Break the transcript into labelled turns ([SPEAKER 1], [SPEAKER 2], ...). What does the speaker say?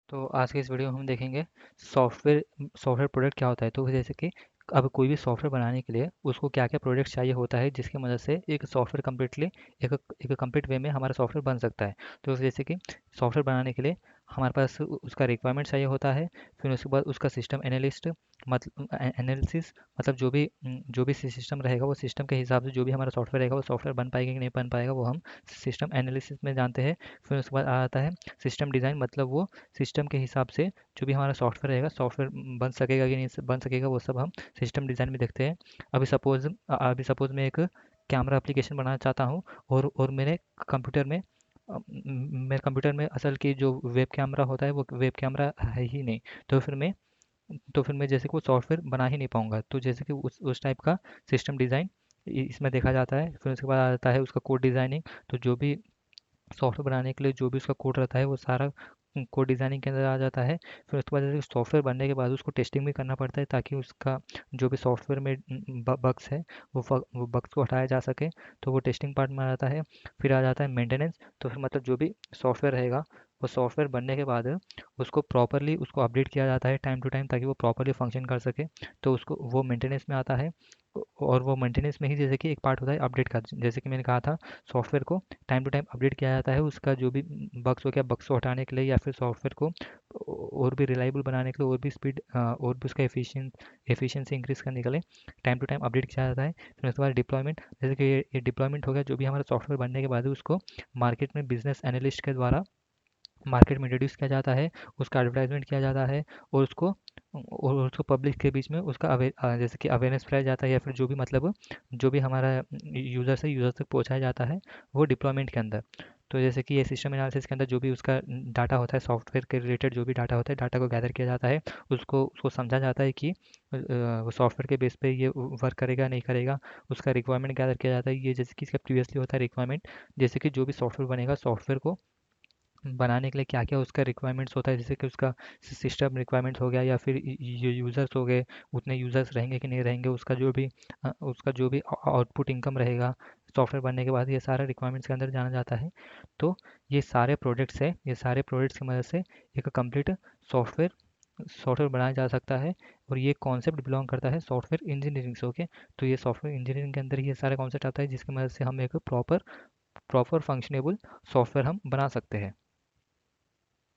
[SPEAKER 1] तो आज के इस वीडियो में हम देखेंगे सॉफ्टवेयर सॉफ्टवेयर प्रोडक्ट क्या होता है। तो जैसे कि अब कोई भी सॉफ्टवेयर बनाने के लिए उसको क्या क्या प्रोडक्ट्स चाहिए होता है जिसकी मदद से एक सॉफ्टवेयर कम्प्लीटली एक एक कंप्लीट वे में हमारा सॉफ्टवेयर बन सकता है। तो जैसे कि सॉफ्टवेयर बनाने के लिए हमारे पास उसका रिक्वायरमेंट चाहिए होता है। फिर उसके बाद उसका सिस्टम एनालिस्ट मतलब एनालिसिस मतलब जो भी सिस्टम रहेगा वो सिस्टम के हिसाब से जो भी हमारा सॉफ्टवेयर रहेगा वो सॉफ्टवेयर बन पाएगा कि नहीं बन पाएगा वो हम सिस्टम एनालिसिस में जानते हैं। फिर उसके बाद आ जाता है सिस्टम डिज़ाइन मतलब वो सिस्टम के हिसाब से जो भी हमारा सॉफ्टवेयर रहेगा सॉफ्टवेयर बन सकेगा कि नहीं बन सकेगा वो सब हम सिस्टम डिज़ाइन में देखते हैं। अभी सपोज मैं एक कैमरा एप्लीकेशन बनाना चाहता हूँ और मेरे कंप्यूटर में असल की जो वेब कैमरा होता है वो वेब कैमरा है ही नहीं। तो फिर मैं तो फिर मैं जैसे कि वो सॉफ्टवेयर बना ही नहीं पाऊंगा। तो जैसे कि उस टाइप का सिस्टम डिज़ाइन इसमें देखा जाता है। फिर उसके बाद आ जाता है उसका कोड डिज़ाइनिंग। तो जो भी सॉफ्टवेयर बनाने के लिए जो भी उसका कोड रहता है वो सारा कोड डिज़ाइनिंग के अंदर आ जाता है। फिर उसके बाद जैसे सॉफ्टवेयर बनने के बाद उसको टेस्टिंग भी करना पड़ता है ताकि उसका जो भी सॉफ्टवेयर में बग्स है वो बग्स को हटाया जा सके। तो वो टेस्टिंग पार्ट में आ जाता है। फिर आ जाता है मेंटेनेंस। तो फिर मतलब जो भी सॉफ्टवेयर रहेगा वो सॉफ्टवेयर बनने के बाद उसको प्रॉपरली उसको अपडेट किया जाता है टाइम टू टाइम ताकि वो प्रॉपरली फंक्शन कर सके। तो उसको वो मेंटेनेंस में आता है। और वो मेंटेनेंस में ही जैसे कि एक पार्ट होता है अपडेट का, जैसे कि मैंने कहा था सॉफ्टवेयर को टाइम टू टाइम अपडेट किया जाता है। उसका जो भी बग्स हो गया बग्स को हटाने के लिए या फिर सॉफ्टवेयर को और भी रिलायबल बनाने के लिए और भी स्पीड और भी उसका एफिशिएंसी इंक्रीज करने के लिए टाइम टू टाइम अपडेट किया जाता है। फिर उसके बाद डिप्लॉयमेंट, जैसे कि ये डिप्लॉयमेंट हो गया जो भी हमारा सॉफ्टवेयर बनने के बाद है, उसको मार्केट में बिजनेस एनालिस्ट के द्वारा मार्केट में इंट्रोड्यूस किया जाता है। उसका एडवर्टाइजमेंट किया जाता है और उसको पब्लिक के बीच में उसका जैसे कि अवेयरनेस फैलाया जाता है या फिर जो भी मतलब जो भी हमारा यूज़र तक पहुंचाया जाता है वो डिप्लॉयमेंट के अंदर। तो जैसे कि ये सिस्टम एनालिसिस के अंदर जो भी उसका डाटा होता है सॉफ्टवेयर के रिलेटेड जो भी डाटा होता है डाटा को गैदर किया जाता है। उसको उसको समझा जाता है कि वो सॉफ्टवेयर के बेस पे ये वर्क करेगा नहीं करेगा। उसका रिक्वायरमेंट गैदर किया जाता है, ये जैसे कि इसका प्रीवियसली होता है रिक्वायरमेंट। जैसे कि जो भी सॉफ्टवेयर बनेगा सॉफ्टवेयर को बनाने के लिए क्या क्या उसका रिक्वायरमेंट्स होता है, जैसे कि उसका सिस्टम रिक्वायरमेंट्स हो गया या फिर यूज़र्स हो गए, उतने यूज़र्स रहेंगे कि नहीं रहेंगे, उसका जो भी आउटपुट इनकम रहेगा सॉफ्टवेयर बनने के बाद, ये सारा रिक्वायरमेंट्स के अंदर जाना जाता है। तो ये सारे प्रोडक्ट्स की मदद से एक कंप्लीट सॉफ्टवेयर सॉफ्टवेयर बनाया जा सकता है। और ये कॉन्सेप्ट बिलोंग करता है सॉफ्टवेयर इंजीनियरिंग से। ओके, तो ये सॉफ्टवेयर इंजीनियरिंग के अंदर ये सारे कॉन्सेप्ट आता है जिसकी मदद से हम एक प्रॉपर प्रॉपर फंक्शनेबल सॉफ्टवेयर हम बना सकते हैं।